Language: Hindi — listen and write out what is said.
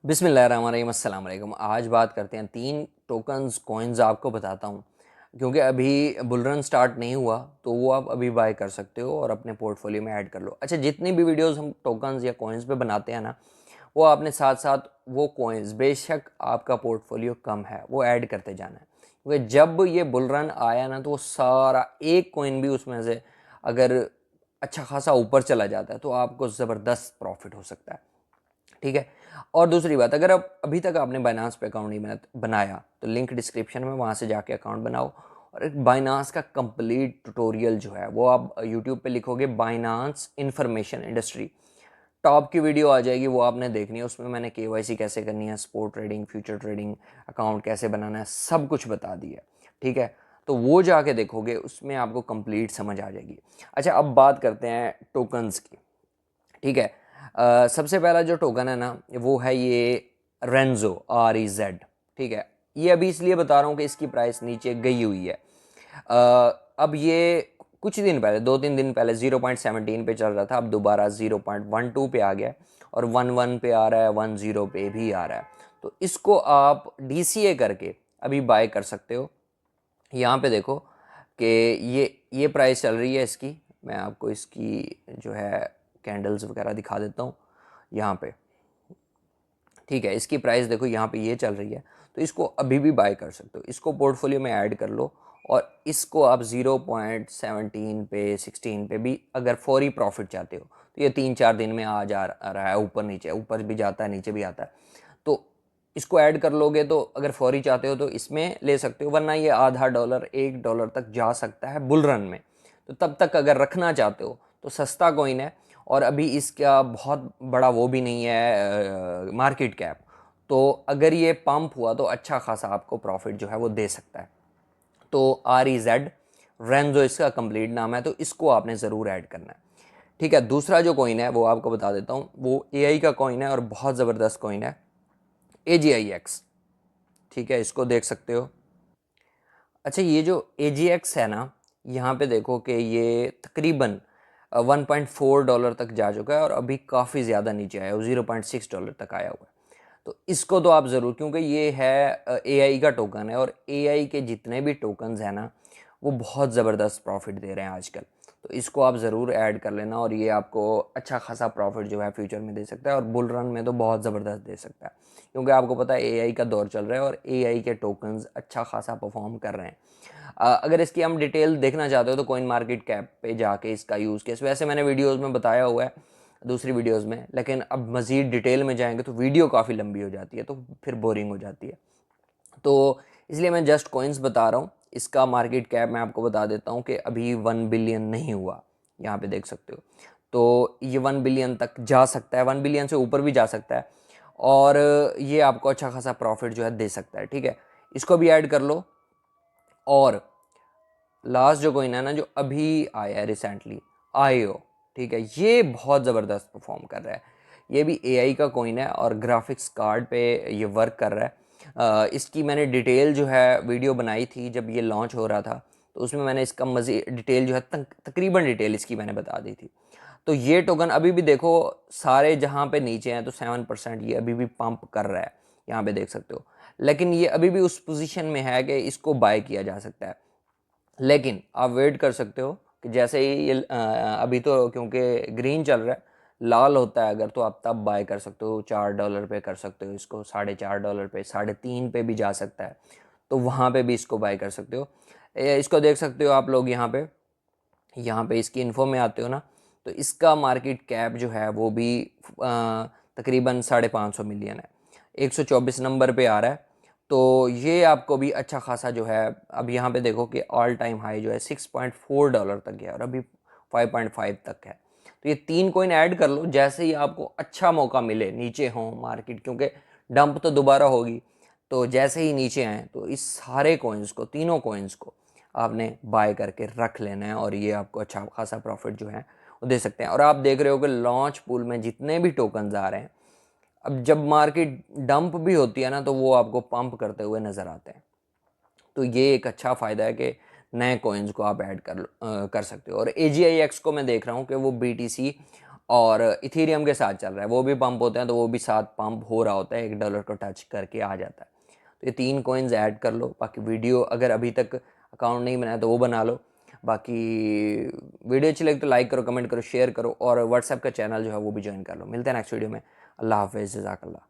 बिस्मिल्लाहिर्रहमानिर्रहीम, अस्सलाम वालेकुम। आज बात करते हैं 3 टोकन्स कॉइन्स आपको बताता हूँ, क्योंकि अभी बुल रन स्टार्ट नहीं हुआ तो वो आप अभी बाय कर सकते हो और अपने पोर्टफोलियो में ऐड कर लो। अच्छा, जितनी भी वीडियोस हम टोकन्स या कॉइन्स पे बनाते हैं ना, वो आपने साथ साथ वो कॉइन्स, बेशक आपका पोर्टफोलियो कम है, वो ऐड करते जाना है, क्योंकि जब ये बुल रन आया ना तो वो सारा एक कॉइन भी उसमें से अगर अच्छा खासा ऊपर चला जाता है तो आपको ज़बरदस्त प्रॉफिट हो सकता है। ठीक है। और दूसरी बात, अगर आप अभी तक आपने बाइनांस पे अकाउंट नहीं बनाया तो लिंक डिस्क्रिप्शन में, वहाँ से जाके अकाउंट बनाओ। और एक बाइनांस का कंप्लीट ट्यूटोरियल जो है वो आप यूट्यूब पे लिखोगे बाइनांस इंफॉर्मेशन इंडस्ट्री, टॉप की वीडियो आ जाएगी, वो आपने देखनी है। उसमें मैंने केवाईसी कैसे करनी है, sport trading, future trading account कैसे बनाना है, सब कुछ बता दिया। ठीक है, तो वो जाके देखोगे, उसमें आपको कंप्लीट समझ आ जाएगी। अच्छा, अब बात करते हैं टोकन्स की। ठीक है। सबसे पहला जो टोकन है ना, वो है ये रेंजो, REZ। ठीक है, ये अभी इसलिए बता रहा हूँ कि इसकी प्राइस नीचे गई हुई है। अब ये कुछ दिन पहले, 2-3 दिन पहले 0.17 पे चल रहा था, अब दोबारा 0.12 पे आ गया और 11 पे आ रहा है, 10 पे भी आ रहा है। तो इसको आप DCA करके अभी बाय कर सकते हो। यहाँ पे देखो कि ये प्राइस चल रही है इसकी। मैं आपको इसकी जो है कैंडल्स वगैरह दिखा देता हूँ यहाँ पे। ठीक है, इसकी प्राइस देखो यहाँ पे ये चल रही है, तो इसको अभी भी बाय कर सकते हो, इसको पोर्टफोलियो में ऐड कर लो। और इसको आप 0.17 पे, 16 पे भी अगर फौरी प्रॉफिट चाहते हो तो ये 3-4 दिन में आ जा रहा है, ऊपर नीचे, ऊपर भी जाता है, नीचे भी आता है। तो इसको ऐड कर लोगे तो अगर फौरी चाहते हो तो इसमें ले सकते हो, वरना ये आधा डॉलर, $1 तक जा सकता है बुल रन में। तो तब तक अगर रखना चाहते हो तो सस्ता कॉइन है, और अभी इसका बहुत बड़ा वो भी नहीं है मार्केट कैप। तो अगर ये पंप हुआ तो अच्छा खासा आपको प्रॉफिट जो है वो दे सकता है। तो REZ, रेंजो इसका कंप्लीट नाम है, तो इसको आपने ज़रूर ऐड करना है। ठीक है, दूसरा जो कॉइन है वो आपको बता देता हूँ, वो AI का कॉइन है और बहुत ज़बरदस्त कॉइन है, AGIX। ठीक है, इसको देख सकते हो। अच्छा, ये जो AGX है ना, यहाँ पे देखो कि ये तकरीबन $1.4 तक जा चुका है और अभी काफ़ी ज़्यादा नीचे आया है, $0.6 तक आया हुआ है। तो इसको तो आप ज़रूर, क्योंकि ये है AI का टोकन है, और AI के जितने भी टोकन्स हैं ना, वो बहुत ज़बरदस्त प्रॉफिट दे रहे हैं आजकल। तो इसको आप ज़रूर ऐड कर लेना, और ये आपको अच्छा खासा प्रॉफिट जो है फ्यूचर में दे सकता है, और बुल रन में तो बहुत ज़बरदस्त दे सकता है, क्योंकि आपको पता है AI का दौर चल रहा है और AI के टोकन्स अच्छा खासा परफॉर्म कर रहे हैं। अगर इसकी हम डिटेल देखना चाहते हो तो कॉइन मार्केट कैप पे जाके इसका यूज़ केस, वैसे मैंने वीडियोज़ में बताया हुआ है, दूसरी वीडियोस में, लेकिन अब मज़ीद डिटेल में जाएंगे तो वीडियो काफ़ी लंबी हो जाती है, तो फिर बोरिंग हो जाती है। तो इसलिए मैं जस्ट कॉइन्स बता रहा हूँ। इसका मार्केट कैप मैं आपको बता देता हूँ कि अभी 1 बिलियन नहीं हुआ, यहाँ पे देख सकते हो। तो ये 1 बिलियन तक जा सकता है, 1 बिलियन से ऊपर भी जा सकता है, और ये आपको अच्छा खासा प्रॉफिट जो है दे सकता है। ठीक है, इसको भी ऐड कर लो। और लास्ट जो कॉइन है ना, जो अभी आया है रिसेंटली, IO। ठीक है, ये बहुत ज़बरदस्त परफॉर्म कर रहा है। ये भी AI का कॉइन है और ग्राफिक्स कार्ड पे ये वर्क कर रहा है। इसकी मैंने डिटेल जो है वीडियो बनाई थी जब ये लॉन्च हो रहा था, तो उसमें मैंने इसका मज़ीद डिटेल जो है तकरीबन डिटेल इसकी मैंने बता दी थी। तो ये टोकन अभी भी देखो, सारे जहाँ पे नीचे हैं तो 7% ये अभी भी पंप कर रहा है, यहाँ पे देख सकते हो। लेकिन ये अभी भी उस पोजीशन में है कि इसको बाय किया जा सकता है। लेकिन आप वेट कर सकते हो कि जैसे ही ये अभी तो क्योंकि ग्रीन चल रहा है, लाल होता है अगर, तो आप तब बाय कर सकते हो। $4 पे कर सकते हो इसको, $4.5 पे, 3.5 पे भी जा सकता है, तो वहाँ पे भी इसको बाय कर सकते हो। इसको देख सकते हो आप लोग यहाँ पे इसकी इन्फो में आते हो ना, तो इसका मार्केट कैप जो है वो भी तकरीबन 550 मिलियन है, 124 नंबर पे आ रहा है। तो ये आपको भी अच्छा खासा जो है, अब यहाँ पे देखो कि ऑल टाइम हाई जो है $6.4 तक गया और अभी 5.5 तक है। तो ये 3 कॉइन ऐड कर लो, जैसे ही आपको अच्छा मौका मिले, नीचे हो मार्केट, क्योंकि डंप तो दोबारा होगी, तो जैसे ही नीचे आए तो इस सारे कॉइन्स को, तीनों कॉइन्स को आपने बाय करके रख लेना है, और ये आपको अच्छा खासा प्रॉफिट जो है वो दे सकते हैं। और आप देख रहे हो कि लॉन्च पूल में जितने भी टोकन्स आ रहे हैं, अब जब मार्केट डंप भी होती है ना तो वो आपको पंप करते हुए नज़र आते हैं। तो ये एक अच्छा फ़ायदा है कि नए कॉइन्स को आप ऐड कर सकते हो। और AGIX को मैं देख रहा हूँ कि वो BTC और इथेरियम के साथ चल रहा है, वो भी पंप होते हैं तो वो भी साथ पंप हो रहा होता है, $1 को टच करके आ जाता है। तो ये 3 कॉइन्स ऐड कर लो। बाकी वीडियो अगर अभी तक अकाउंट नहीं बनाया तो वो बना लो। बाकी वीडियो अच्छी लगी तो लाइक करो, कमेंट करो, शेयर करो, और व्हाट्सएप का चैनल जो है वो भी ज्वाइन कर लो। मिलते हैं नेक्स्ट वीडियो में। अल्लाह हाफिज़, जज़ाकल्लाह।